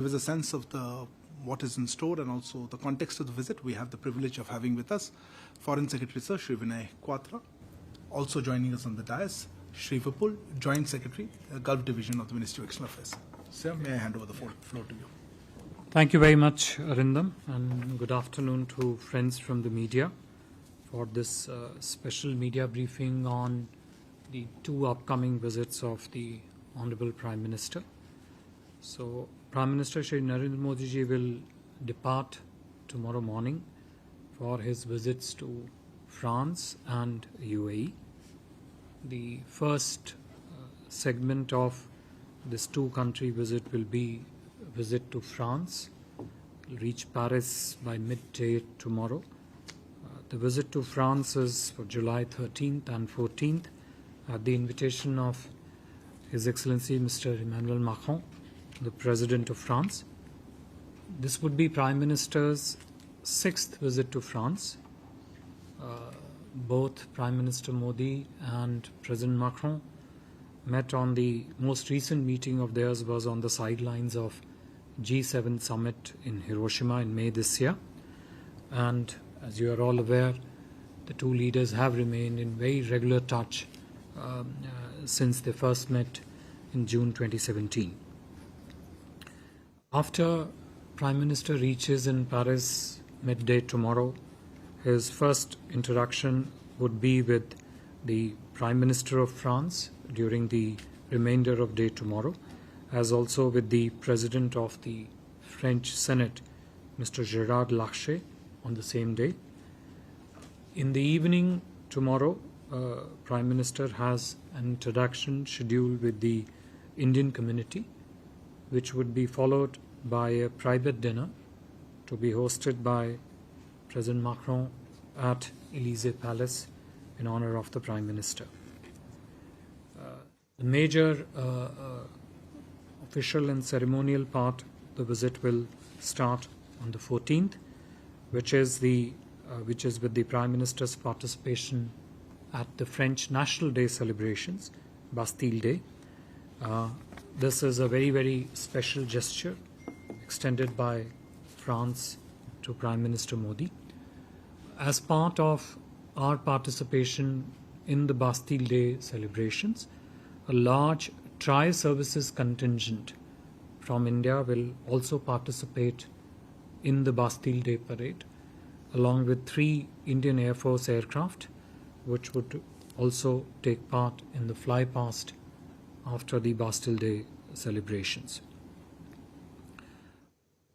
give us a sense of what is in store and also the context of the visit, we have the privilege of having with us Foreign Secretary Sir Shri Vinay Kwatra. Also joining us on the dais, Shri Vipul, Joint Secretary, Gulf Division of the Ministry of External Affairs. Sir, may I hand over the floor to you. Thank you very much, Arindam, and good afternoon to friends from the media for this special media briefing on the two upcoming visits of the Honorable Prime Minister. So, Prime Minister Shri Narendra Modi ji will depart tomorrow morning for his visits to France and UAE. The first segment of this two-country visit will be a visit to France. He'll reach Paris by midday tomorrow. The visit to France is for July 13th and 14th at the invitation of His Excellency Mr. Emmanuel Macron, the President of France. This would be Prime Minister's sixth visit to France. Both Prime Minister Modi and President Macron met on the most recent meeting of theirs was on the sidelines of G7 summit in Hiroshima in May this year. And as you are all aware, the two leaders have remained in very regular touch since they first met in June 2017. After Prime Minister reaches in Paris midday tomorrow, his first interaction would be with the Prime Minister of France during the remainder of day tomorrow, as also with the President of the French Senate, Mr. Gérard Larcher, on the same day. In the evening tomorrow, Prime Minister has an introduction scheduled with the Indian community, which would be followed by a private dinner to be hosted by President Macron at Élysée Palace in honor of the Prime Minister. The major official and ceremonial part of the visit will start on the 14th, which is with the Prime Minister's participation at the French National Day celebrations, Bastille Day. This is a very, very special gesture extended by France to Prime Minister Modi. As part of our participation in the Bastille Day celebrations, a large tri-services contingent from India will also participate in the Bastille Day parade, along with 3 Indian Air Force aircraft, which would also take part in the flypast after the Bastille Day celebrations.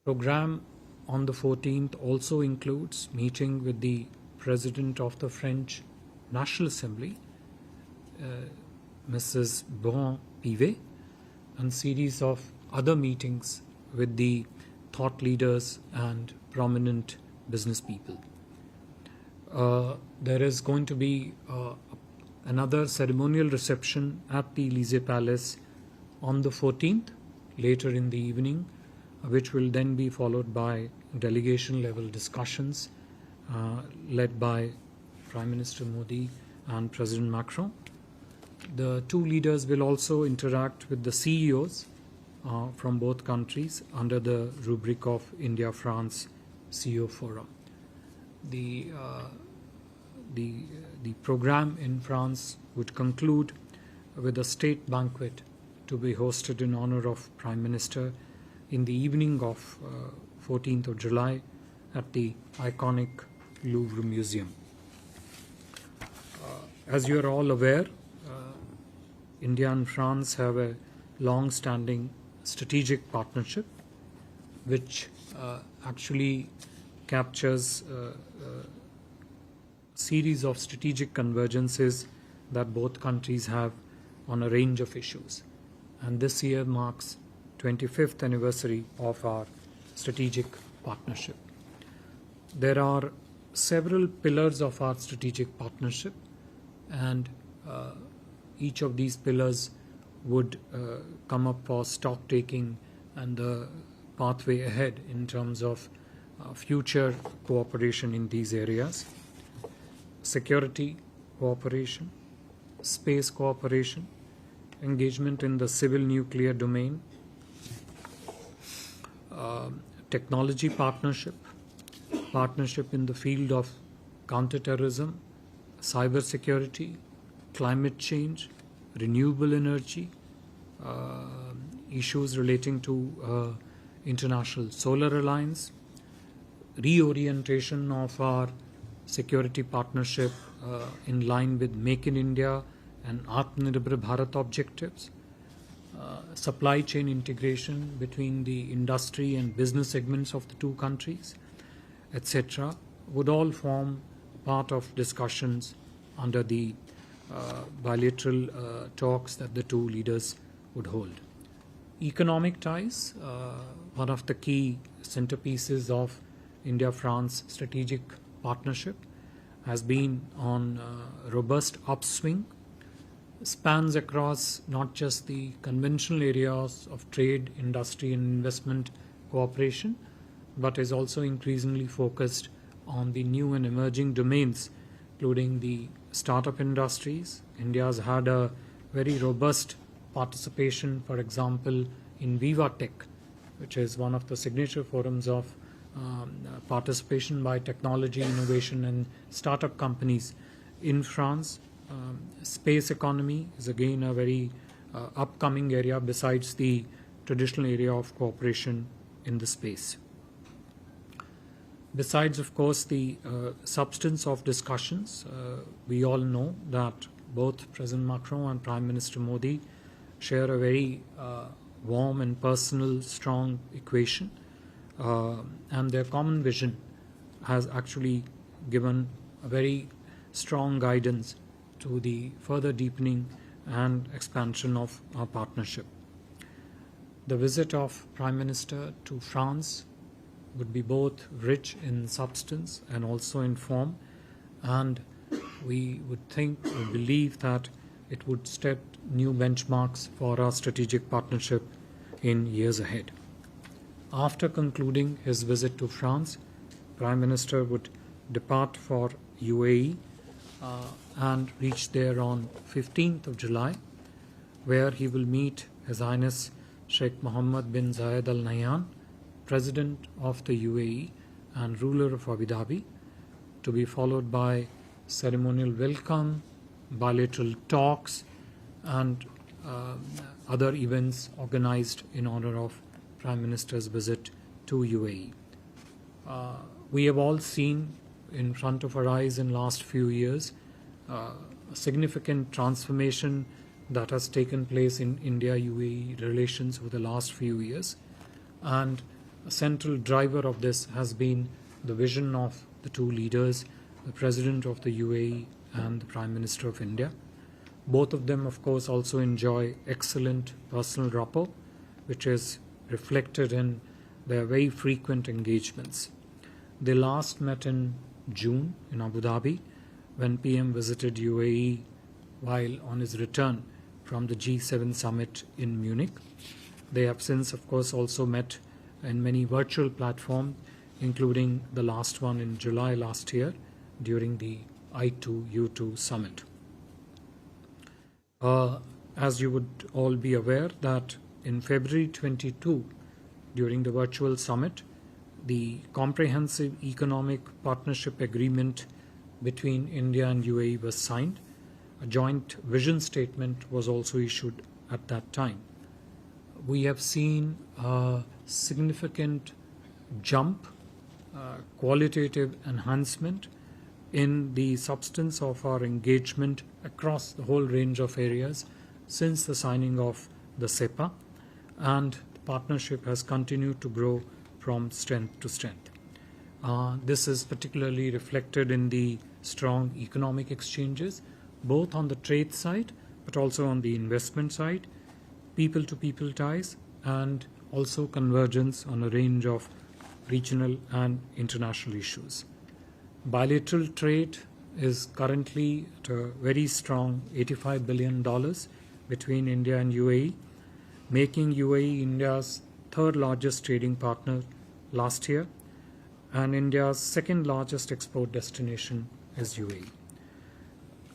Program on the 14th also includes meeting with the President of the French National Assembly, Mrs. Bon-Pivet, and series of other meetings with the thought leaders and prominent business people. There is going to be another ceremonial reception at the Élysée Palace on the 14th, later in the evening, which will then be followed by delegation-level discussions led by Prime Minister Modi and President Macron. The two leaders will also interact with the CEOs from both countries under the rubric of India-France CEO Forum. The program in France would conclude with a state banquet to be hosted in honor of Prime Minister in the evening of 14th of July at the iconic Louvre Museum. As you are all aware, India and France have a long-standing strategic partnership which actually captures a series of strategic convergences that both countries have on a range of issues. And this year marks 25th anniversary of our strategic partnership. There are several pillars of our strategic partnership, and each of these pillars would come up for stock taking and the pathway ahead in terms of future cooperation in these areas. Security cooperation, space cooperation, engagement in the civil nuclear domain, technology partnership, partnership in the field of counterterrorism, cybersecurity, climate change, renewable energy, issues relating to International Solar Alliance, reorientation of our security partnership in line with Make in India and Atmanirbhar Bharat objectives, supply chain integration between the industry and business segments of the two countries, etc., would all form part of discussions under the bilateral talks that the two leaders would hold. Economic ties, one of the key centerpieces of India-France strategic partnership, has been on robust upswing, spans across not just the conventional areas of trade, industry and investment cooperation, but is also increasingly focused on the new and emerging domains, including the startup industries. India has had a very robust participation, for example, in Viva Tech, which is one of the signature forums of participation by technology, innovation and startup companies in France. Space economy is again a very upcoming area besides the traditional area of cooperation in the space. Besides, of course, the substance of discussions, we all know that both President Macron and Prime Minister Modi share a very warm and personal, strong equation, and their common vision has actually given a very strong guidance to the further deepening and expansion of our partnership. The visit of Prime Minister to France would be both rich in substance and also in form, and we would think or believe that it would set new benchmarks for our strategic partnership in years ahead. After concluding his visit to France, Prime Minister would depart for UAE and reach there on 15th of July, where he will meet His Highness Sheikh Mohammed bin Zayed Al Nahyan, President of the UAE and ruler of Abu Dhabi, to be followed by ceremonial welcome, bilateral talks and other events organized in honor of Prime Minister's visit to UAE. We have all seen in front of our eyes in last few years a significant transformation that has taken place in India-UAE relations over the last few years, and a central driver of this has been the vision of the two leaders, the President of the UAE and the Prime Minister of India. Both of them, of course, also enjoy excellent personal rapport, which is reflected in their very frequent engagements. They last met in June in Abu Dhabi when PM visited UAE while on his return from the G7 summit in Munich. They have since, of course, also met in many virtual platforms, including the last one in July last year during the I2U2 summit. As you would all be aware that in February 22, during the virtual summit, the Comprehensive Economic Partnership Agreement between India and UAE was signed. A joint vision statement was also issued at that time. We have seen a significant jump, qualitative enhancement in the substance of our engagement across the whole range of areas since the signing of the CEPA, and the partnership has continued to grow from strength to strength. This is particularly reflected in the strong economic exchanges, both on the trade side but also on the investment side, people-to-people ties, and also convergence on a range of regional and international issues. Bilateral trade is currently at a very strong $85 billion between India and UAE, making UAE India's third largest trading partner last year, and India's second largest export destination is UAE.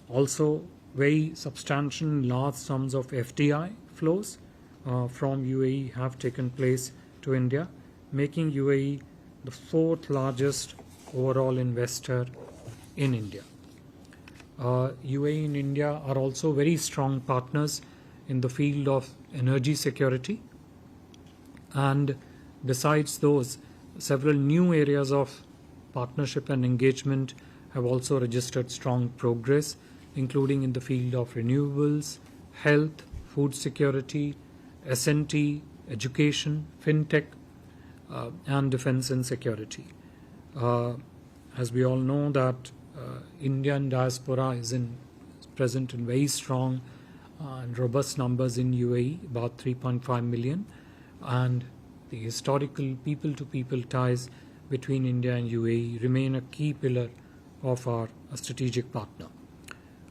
Also, very substantial large sums of FDI flows from UAE have taken place to India, making UAE the fourth largest overall investor in India. UAE and India are also very strong partners in the field of energy security, and besides those, several new areas of partnership and engagement have also registered strong progress, including in the field of renewables, health, food security, S&T, education, fintech, and defense and security. As we all know that Indian diaspora is present in very strong and robust numbers in UAE, about 3.5 million, and the historical people-to-people ties between India and UAE remain a key pillar of our strategic partner.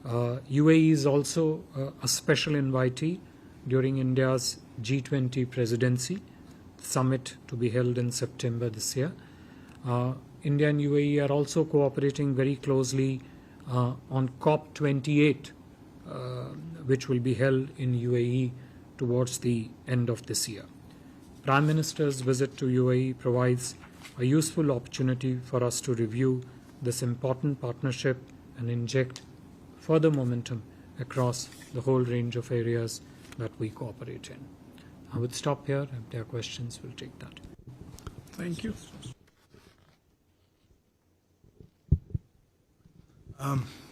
UAE is also a special invitee during India's G20 presidency summit to be held in September this year. India and UAE are also cooperating very closely on COP28, which will be held in UAE towards the end of this year. Prime Minister's visit to UAE provides a useful opportunity for us to review this important partnership and inject further momentum across the whole range of areas that we cooperate in. I would stop here. If there are questions, we'll take that. Thank you.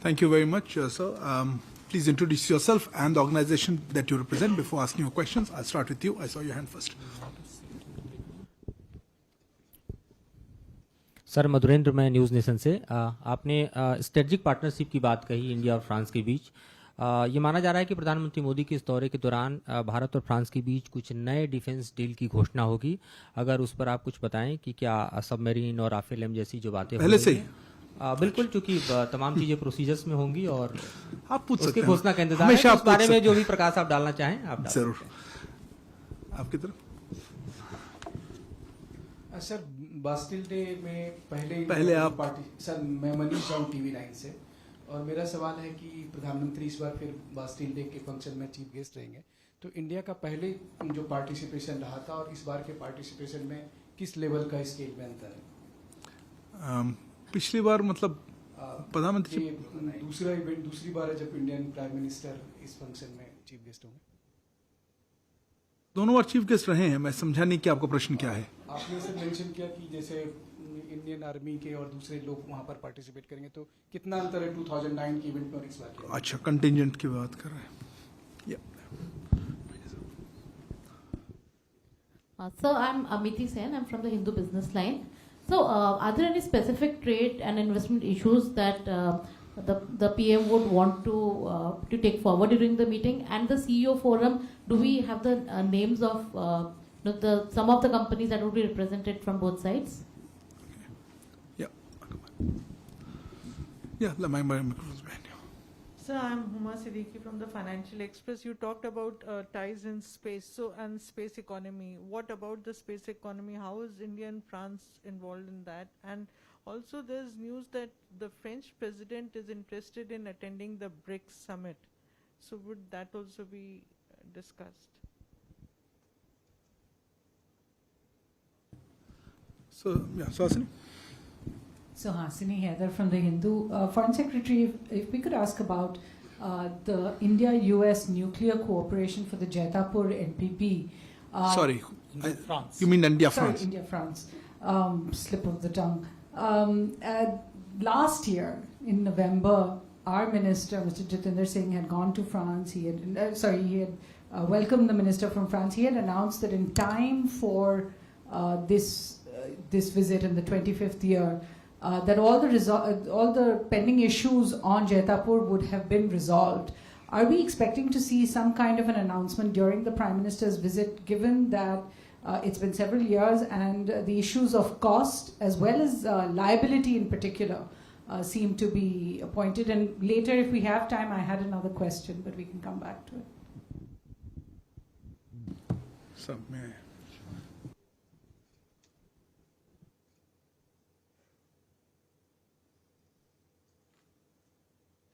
Thank you very much, sir. Please introduce yourself and the organization that you represent before asking your questions. I'll start with you. I saw your hand first. Sir Madhurendra, मैं news nation से। आपने strategic partnership की बात कही India और France के बीच। ये माना जा रहा है कि प्रधानमंत्री मोदी के इस दौरे के दौरान भारत और फ्रांस के बीच कुछ नए डिफेंस डील की घोषणा होगी। अगर उस पर आप कुछ बताएं कि क्या सबमरीन और राफेल एम जैसी जो बातें पहले से बिल्कुल, चूंकि तमाम चीजें प्रोसीजर्स में होंगी और आप पूछ सकते उसकी हैं, घोषणा का इंतजार है। इस बारे में जो भी प्रकाश आप डालना चाहें आप डाल जरूर। आपकी तरफ सर, बास्टिल डे में पहले आप पार्टी। सर, मैं मनीष राव टीवी 9 से, और मेरा सवाल है कि प्रधानमंत्री इस बार फिर बास्टिल डे के फंक्शन में चीफ गेस्ट रहेंगे, तो इंडिया का पहले जो पार्टिसिपेशन रहा था और इस बार के पार्टिसिपेशन में किस लेवल का स्केल में अंतर है? पिछली बार मतलब प्रधानमंत्री दूसरा इवेंट दूसरी बार है जब इंडियन प्राइम मिनिस्टर इस फंक्शन में चीफ गेस्ट होंगे। दोनों बार चीफ गेस्ट रहे हैं। मैं समझा नहीं कि आपका प्रश्न क्या है। आपने सर मेंशन किया कि जैसे इंडियन आर्मी के और दूसरे लोग वहां पर पार्टिसिपेट करेंगे, तो कितना अंतर है 2009 के इवेंट में और इस बार के? अच्छा, कंटिजेंट की बात कर रहे हैं। So I'm Amiti Sen. I'm from the Hindu Business Line. So are there any specific trade and investment issues that the PM would want to take forward during the meeting? And the CEO forum, do we have the names of some of the companies that would be represented from both sides? Yeah, my microphone's behind you. Sir, I'm Huma Siddiqui from the Financial Express. You talked about ties in space and space economy. What about the space economy? How is India and France involved in that? And also there's news that the French president is interested in attending the BRICS summit. So would that also be discussed? So Hasini. So Hasini Heather from the Hindu. Foreign Secretary, if we could ask about the India-US nuclear cooperation for the Jaitapur NPP. Sorry, France. You mean India-France? Sorry, India-France. Slip of the tongue. Last year, in November, our minister, Mr. Jitendra Singh, had gone to France. He had welcomed the minister from France. He had announced that in time for this visit in the 25th year, that all the pending issues on Jaitapur would have been resolved. Are we expecting to see some kind of an announcement during the Prime Minister's visit, given that it's been several years and the issues of cost as well as liability in particular seem to be pointed? And later, if we have time, I had another question, but we can come back to it. So, may I?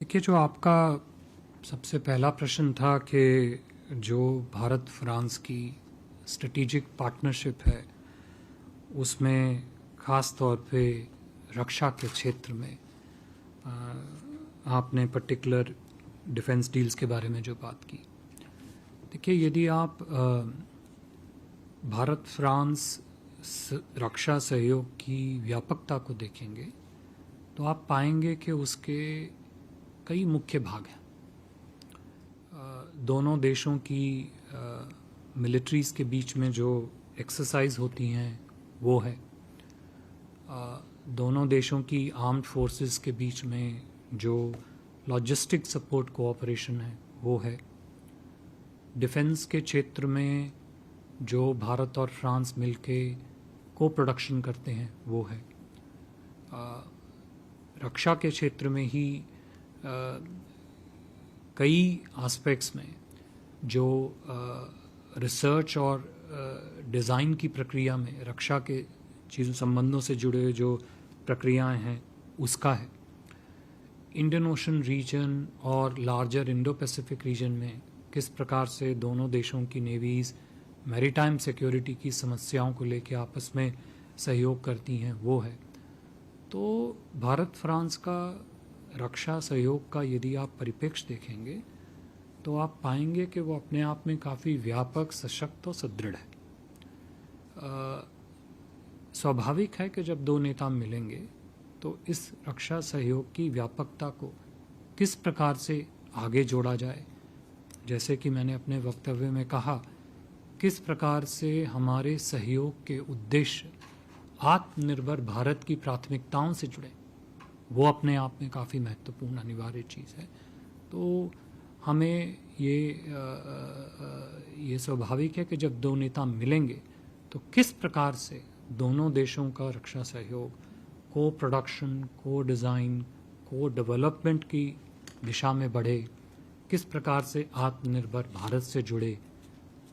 देखिए, जो आपका सबसे पहला प्रश्न था कि जो Bharat France की स्ट्रेटेजिक पार्टनरशिप है उसमें ख़ास तौर पे रक्षा के क्षेत्र में आपने पर्टिकुलर डिफेंस डील्स के बारे में जो बात की। देखिए, यदि आप भारत फ्रांस रक्षा सहयोग की व्यापकता को देखेंगे तो आप पाएंगे कि उसके कई मुख्य भाग हैं। दोनों देशों की मिलिट्रीज के बीच में जो एक्सरसाइज होती हैं वो है, दोनों देशों की आर्म्ड फोर्सेस के बीच में जो लॉजिस्टिक सपोर्ट कोऑपरेशन है वो है, डिफेंस के क्षेत्र में जो भारत और फ्रांस मिलके को प्रोडक्शन करते हैं वो है, रक्षा के क्षेत्र में ही कई एस्पेक्ट्स में जो रिसर्च और डिज़ाइन की प्रक्रिया में रक्षा के चीज़ों संबंधों से जुड़े जो प्रक्रियाएं हैं उसका है। इंडियन ओशन रीजन और लार्जर इंडो पैसिफिक रीजन में किस प्रकार से दोनों देशों की नेवीज़ मैरीटाइम सिक्योरिटी की समस्याओं को लेकर आपस में सहयोग करती हैं वो है। तो भारत फ्रांस का रक्षा सहयोग का यदि आप परिप्रेक्ष्य देखेंगे तो आप पाएंगे कि वो अपने आप में काफ़ी व्यापक, सशक्त और सुदृढ़ है। स्वाभाविक है कि जब दो नेता मिलेंगे तो इस रक्षा सहयोग की व्यापकता को किस प्रकार से आगे जोड़ा जाए, जैसे कि मैंने अपने वक्तव्य में कहा, किस प्रकार से हमारे सहयोग के उद्देश्य आत्मनिर्भर भारत की प्राथमिकताओं से जुड़े, वो अपने आप में काफ़ी महत्वपूर्ण अनिवार्य चीज़ है। तो हमें ये स्वाभाविक है कि जब दो नेता मिलेंगे तो किस प्रकार से दोनों देशों का रक्षा सहयोग को प्रोडक्शन, को डिज़ाइन, को डेवलपमेंट की दिशा में बढ़े, किस प्रकार से आत्मनिर्भर भारत से जुड़े,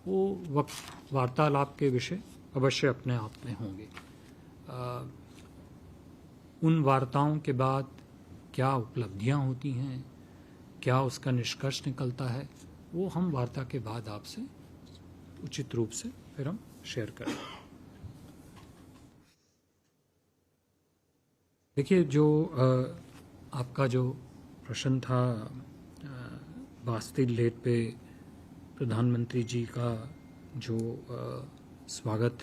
वो वार्तालाप के विषय अवश्य अपने आप में होंगे। उन वार्ताओं के बाद क्या उपलब्धियां होती हैं, क्या उसका निष्कर्ष निकलता है, वो हम वार्ता के बाद आपसे उचित रूप से फिर हम शेयर करें। देखिए, जो आपका जो प्रश्न था बास्टिल डेट पे प्रधानमंत्री जी का जो स्वागत,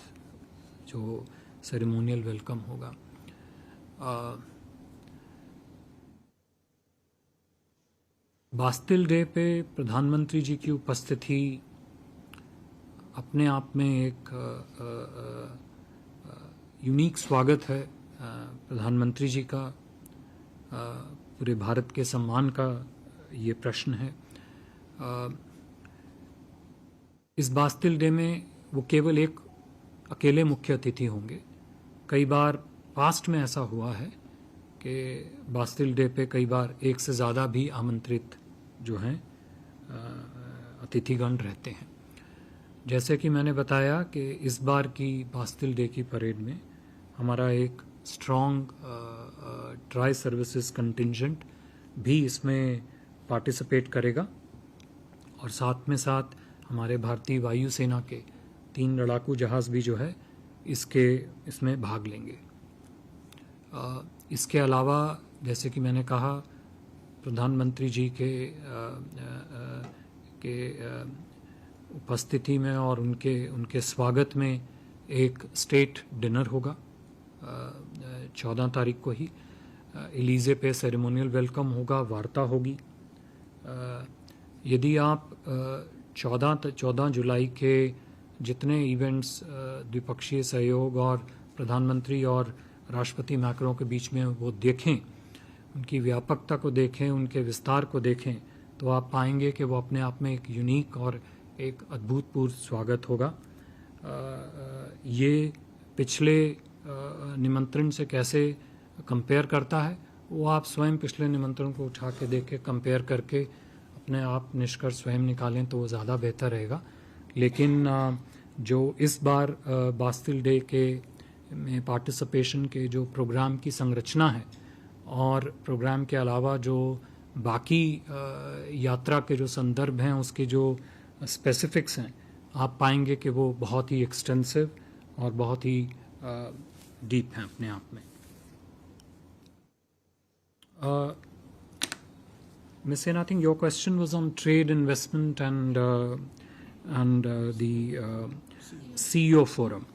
जो सेरेमोनियल वेलकम होगा, बास्टिल डे पे प्रधानमंत्री जी की उपस्थिति अपने आप में एक यूनिक स्वागत है प्रधानमंत्री जी का, पूरे भारत के सम्मान का ये प्रश्न है। इस बास्टिल डे में वो केवल एक अकेले मुख्य अतिथि होंगे। कई बार पास्ट में ऐसा हुआ है कि बास्टिल डे पे कई बार एक से ज़्यादा भी आमंत्रित जो हैं अतिथिगण रहते हैं। जैसे कि मैंने बताया कि इस बार की बास्टिल डे की परेड में हमारा एक स्ट्रॉन्ग ट्राई सर्विसेज कंटिंजेंट भी इसमें पार्टिसिपेट करेगा और साथ में साथ हमारे भारतीय वायुसेना के 3 लड़ाकू जहाज़ भी जो है इसमें भाग लेंगे। इसके अलावा जैसे कि मैंने कहा, प्रधानमंत्री जी के उपस्थिति में और उनके स्वागत में एक स्टेट डिनर होगा 14 तारीख को ही। एलिजे पे सेरेमोनियल वेलकम होगा, वार्ता होगी। यदि आप 14 जुलाई के जितने इवेंट्स द्विपक्षीय सहयोग और प्रधानमंत्री और राष्ट्रपति मैक्रों के बीच में वो देखें, उनकी व्यापकता को देखें, उनके विस्तार को देखें, तो आप पाएंगे कि वो अपने आप में एक यूनिक और एक अद्भुतपूर्व स्वागत होगा। ये पिछले निमंत्रण से कैसे कंपेयर करता है, वो आप स्वयं पिछले निमंत्रण को उठा के देख के कंपेयर करके अपने आप निष्कर्ष स्वयं निकालें तो वो ज़्यादा बेहतर रहेगा। लेकिन जो इस बार बास्टिल डे के में पार्टिसिपेशन के जो प्रोग्राम की संरचना है और प्रोग्राम के अलावा जो बाकी यात्रा के जो संदर्भ हैं, उसके जो स्पेसिफिक्स हैं, आप पाएंगे कि वो बहुत ही एक्सटेंसिव और बहुत ही डीप हैं अपने आप में. Ms. Sen, I think your question was on trade, investment, and the CEO forum.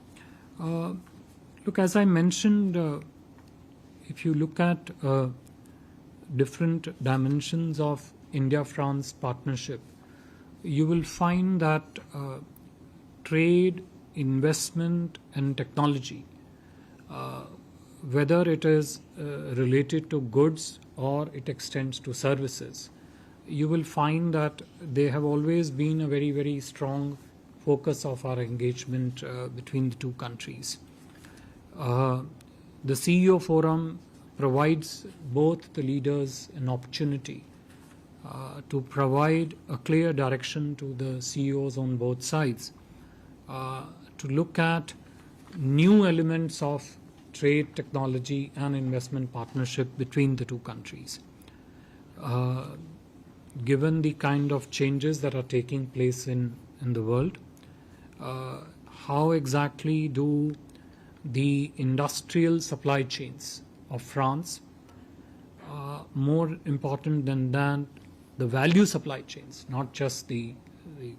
Look, as I mentioned, if you look at different dimensions of India-France partnership, you will find that trade, investment, and technology, whether it is related to goods or it extends to services, you will find that they have always been a very, very strong focus of our engagement between the two countries. The CEO forum provides both the leaders an opportunity to provide a clear direction to the CEOs on both sides, to look at new elements of trade, technology, and investment partnership between the two countries. Given the kind of changes that are taking place in the world, how exactly do the industrial supply chains of France, more important than that, the value supply chains, not just the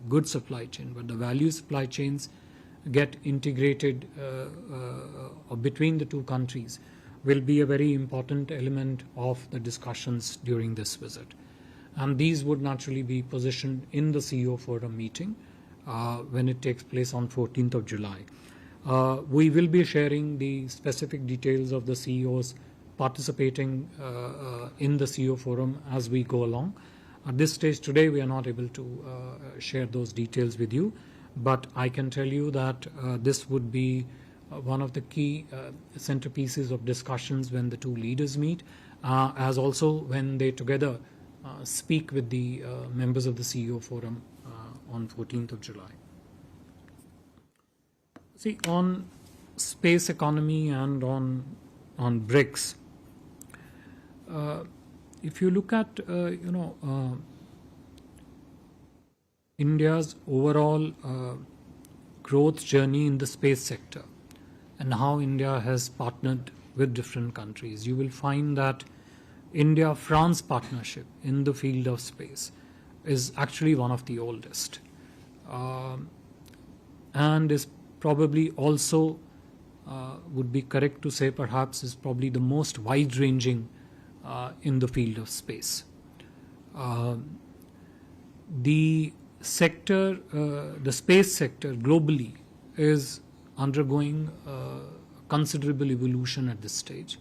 good supply chain, but the value supply chains get integrated between the two countries, will be a very important element of the discussions during this visit. And these would naturally be positioned in the CEO forum meeting when it takes place on 14th of July. We will be sharing the specific details of the CEOs participating in the CEO forum as we go along. At this stage today, we are not able to share those details with you, but I can tell you that this would be one of the key centerpieces of discussions when the two leaders meet, as also when they together speak with the members of the CEO forum on 14th of July. See, on space economy and on BRICS, if you look at India's overall growth journey in the space sector and how India has partnered with different countries, you will find that India-France partnership in the field of space is actually one of the oldest, and is probably also, would be correct to say perhaps, is probably the most wide-ranging in the field of space. The sector, the space sector globally is undergoing considerable evolution at this stage,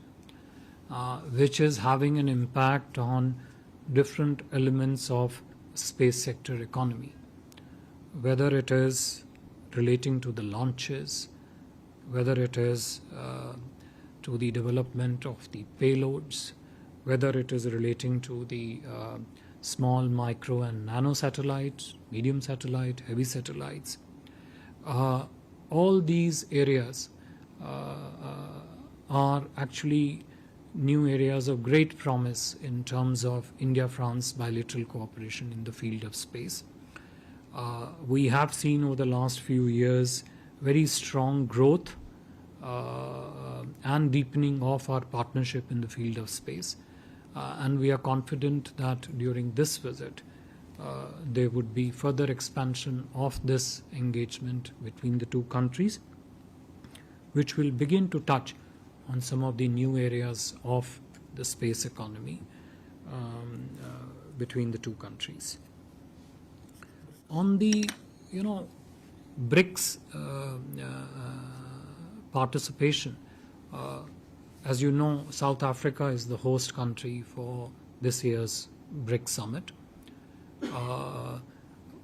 which is having an impact on different elements of space sector economy, whether it is relating to the launches, whether it is to the development of the payloads, whether it is relating to the small, micro and nano satellites, medium satellite, heavy satellites. All these areas are actually new areas of great promise in terms of India-France bilateral cooperation in the field of space. We have seen over the last few years very strong growth and deepening of our partnership in the field of space. And we are confident that during this visit, there would be further expansion of this engagement between the two countries, which will begin to touch on some of the new areas of the space economy between the two countries. On the, BRICS participation, as you know, South Africa is the host country for this year's BRICS summit.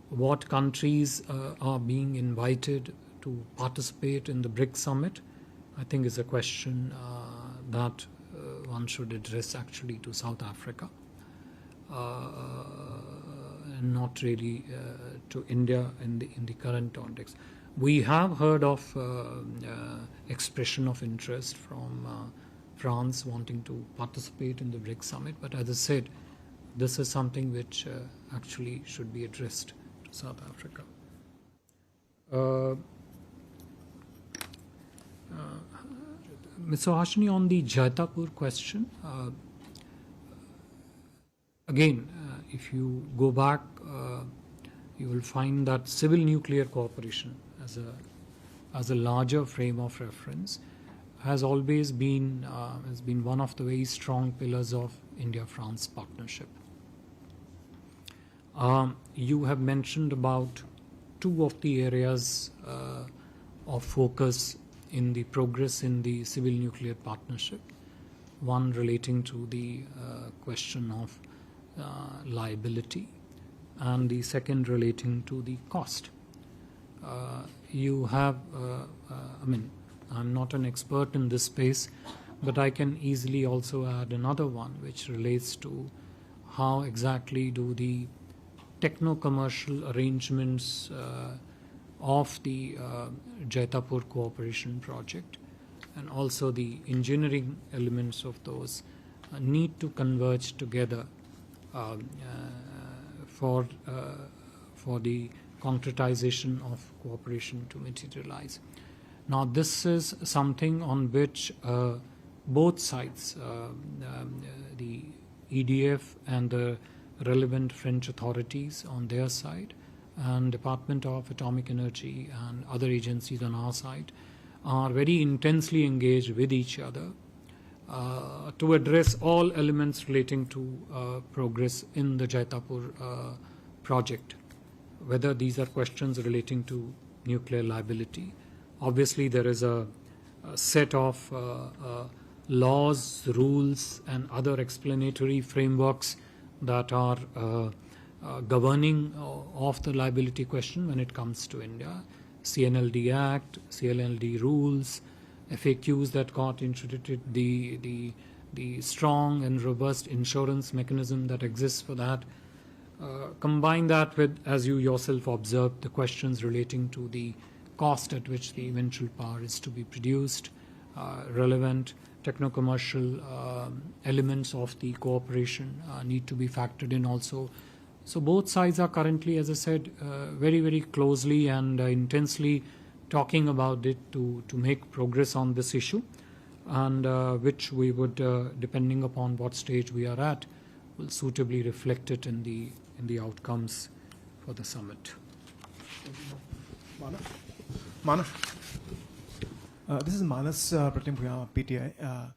What countries are being invited to participate in the BRICS summit, I think is a question that one should address actually to South Africa, and not really to India in the current context. We have heard of expression of interest from France wanting to participate in the BRICS summit, but as I said, this is something which actually should be addressed to South Africa. Mr. Hashini, on the Jaitapur question, again, if you go back, you will find that civil nuclear cooperation as a larger frame of reference has always been one of the very strong pillars of India-France partnership. You have mentioned about two of the areas of focus in the progress in the civil nuclear partnership. One relating to the question of liability, and the second relating to the cost. You have, I'm not an expert in this space, but I can easily also add another one which relates to how exactly do the techno-commercial arrangements of the Jaitapur cooperation project and also the engineering elements of those need to converge together for the concretization of cooperation to materialize. Now, this is something on which both sides, the EDF and the relevant French authorities on their side, and Department of Atomic Energy and other agencies on our side, are very intensely engaged with each other to address all elements relating to progress in the Jaitapur project, whether these are questions relating to nuclear liability. Obviously, there is a set of laws, rules, and other explanatory frameworks that are governing of the liability question when it comes to India. CNLD Act, CLLD rules, FAQs that got introduced, the strong and robust insurance mechanism that exists for that. Combine that with, as you yourself observed, the questions relating to the cost at which the eventual power is to be produced, relevant techno-commercial elements of the cooperation need to be factored in also. So both sides are currently, as I said, very, very closely and intensely talking about it to make progress on this issue, and which we would, depending upon what stage we are at, will suitably reflect it in the outcomes for the summit. Manas? This is Manas Pratim, PTI.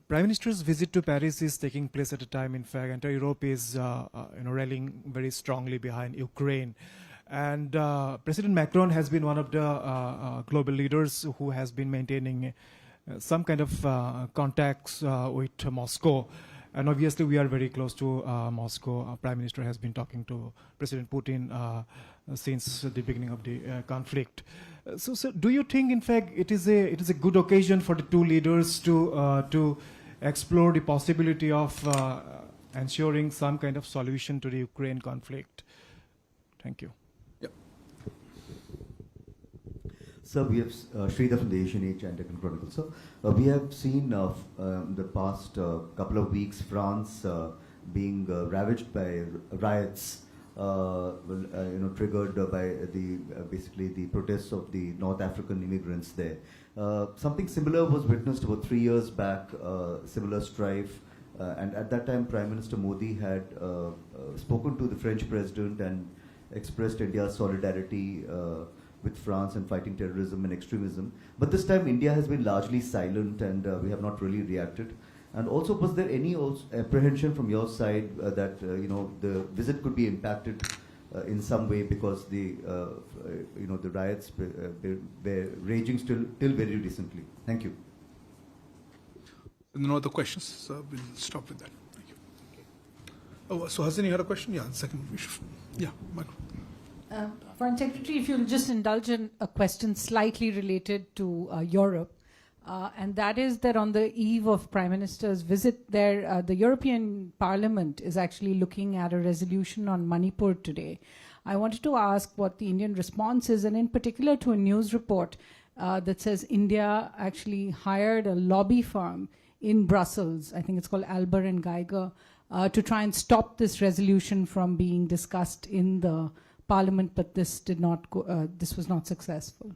Prime Minister's visit to Paris is taking place at a time, in fact, entire Europe is rallying very strongly behind Ukraine. And President Macron has been one of the global leaders who has been maintaining some kind of contacts with Moscow. And obviously, we are very close to Moscow. Prime Minister has been talking to President Putin since the beginning of the conflict. So, do you think, in fact, it is a good occasion for the two leaders to explore the possibility of ensuring some kind of solution to the Ukraine conflict? Thank you. Sir, we have Sridhar from the Asian Age and Deccan Chronicle. So we have seen the past couple of weeks France being ravaged by riots, triggered by basically the protests of the North African immigrants there. Something similar was witnessed about 3 years back, similar strife, and at that time Prime Minister Modi had spoken to the French President and expressed India's solidarity with France and fighting terrorism and extremism. But this time India has been largely silent and we have not really reacted. And also, was there any apprehension from your side that the visit could be impacted in some way because the riots were raging till very recently? Thank you. No other questions, so we'll stop with that. Thank you. Oh, so Hassan, you had a question? Yeah, the second issue. Yeah, Michael. Foreign Secretary, if you'll just indulge in a question slightly related to Europe, and that is that on the eve of Prime Minister's visit there, the European Parliament is actually looking at a resolution on Manipur today. I wanted to ask what the Indian response is, and in particular to a news report that says India actually hired a lobby firm in Brussels, I think it's called Alber and Geiger, to try and stop this resolution from being discussed in the Parliament, but this did not go, this was not successful.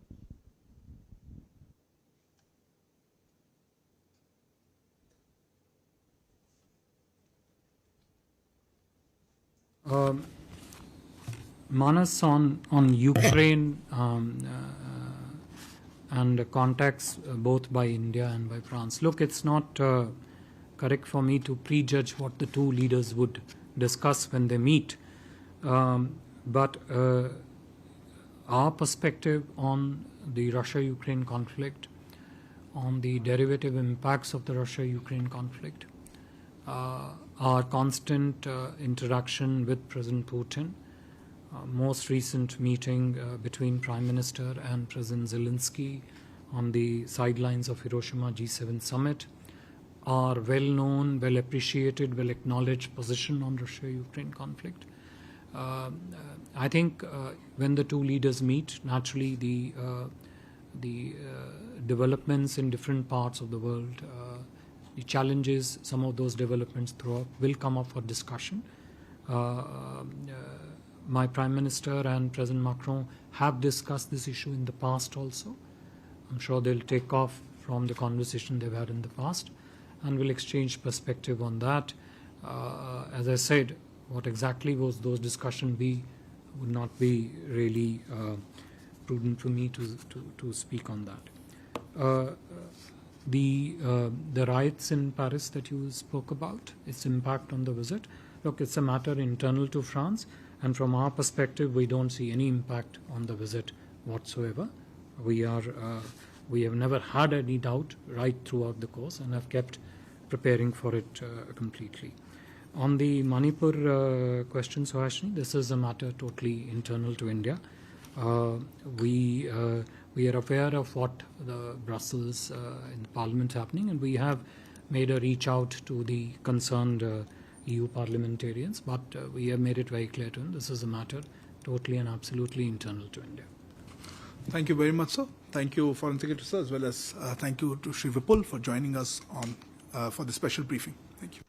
Manas, on Ukraine and contacts both by India and by France. Look, it's not correct for me to prejudge what the two leaders would discuss when they meet. But our perspective on the Russia-Ukraine conflict, on the derivative impacts of the Russia-Ukraine conflict, our constant interaction with President Putin, most recent meeting between Prime Minister and President Zelensky on the sidelines of Hiroshima G7 summit, our well-known, well-appreciated, well-acknowledged position on Russia-Ukraine conflict. I think when the two leaders meet, naturally the developments in different parts of the world, the challenges some of those developments throw up will come up for discussion. My Prime Minister and President Macron have discussed this issue in the past also. I'm sure they'll take off from the conversation they've had in the past and will exchange perspective on that. As I said, what exactly was those discussions would not be really prudent for me to speak on that. The riots in Paris that you spoke about, its impact on the visit. Look, it's a matter internal to France, and from our perspective, we don't see any impact on the visit whatsoever. We have never had any doubt right throughout the course and have kept preparing for it completely. On the Manipur question, Suhashini, this is a matter totally internal to India. We are aware of what the Brussels in the Parliament happening, and we have made a reach out to the concerned EU parliamentarians, but we have made it very clear to them this is a matter totally and absolutely internal to India. Thank you very much, sir. Thank you, Foreign Secretary, sir, as well as thank you to Shri Vipul for joining us on for the special briefing. Thank you.